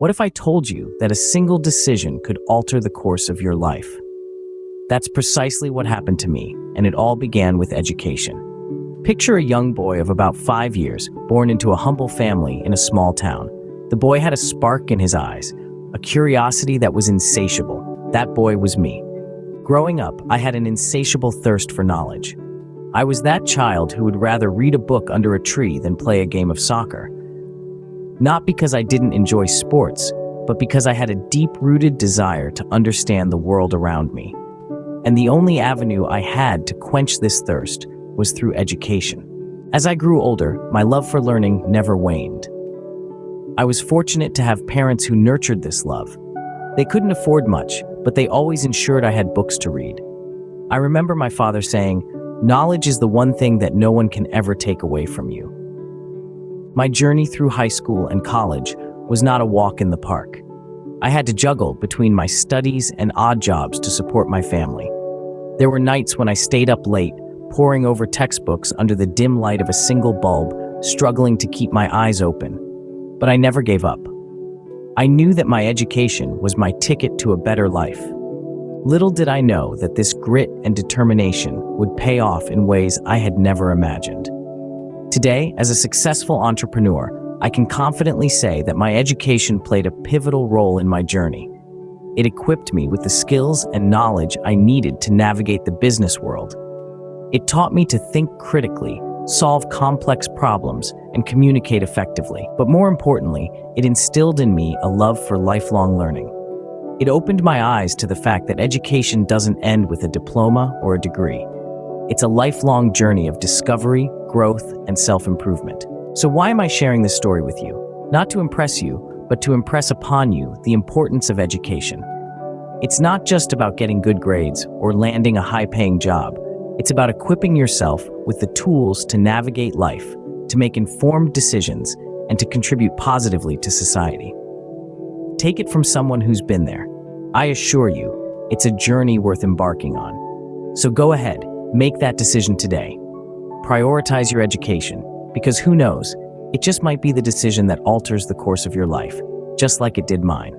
What if I told you that a single decision could alter the course of your life? That's precisely what happened to me, and it all began with education. Picture a young boy of about 5 years, born into a humble family in a small town. The boy had a spark in his eyes, a curiosity that was insatiable. That boy was me. Growing up, I had an insatiable thirst for knowledge. I was that child who would rather read a book under a tree than play a game of soccer. Not because I didn't enjoy sports, but because I had a deep-rooted desire to understand the world around me. And the only avenue I had to quench this thirst was through education. As I grew older, my love for learning never waned. I was fortunate to have parents who nurtured this love. They couldn't afford much, but they always ensured I had books to read. I remember my father saying, "Knowledge is the one thing that no one can ever take away from you." My journey through high school and college was not a walk in the park. I had to juggle between my studies and odd jobs to support my family. There were nights when I stayed up late, poring over textbooks under the dim light of a single bulb, struggling to keep my eyes open. But I never gave up. I knew that my education was my ticket to a better life. Little did I know that this grit and determination would pay off in ways I had never imagined. Today, as a successful entrepreneur, I can confidently say that my education played a pivotal role in my journey. It equipped me with the skills and knowledge I needed to navigate the business world. It taught me to think critically, solve complex problems, and communicate effectively. But more importantly, it instilled in me a love for lifelong learning. It opened my eyes to the fact that education doesn't end with a diploma or a degree. It's a lifelong journey of discovery, growth, and self-improvement. So why am I sharing this story with you? Not to impress you, but to impress upon you the importance of education. It's not just about getting good grades or landing a high-paying job. It's about equipping yourself with the tools to navigate life, to make informed decisions, and to contribute positively to society. Take it from someone who's been there. I assure you, it's a journey worth embarking on. So go ahead, make that decision today. Prioritize your education, because who knows, it just might be the decision that alters the course of your life, just like it did mine.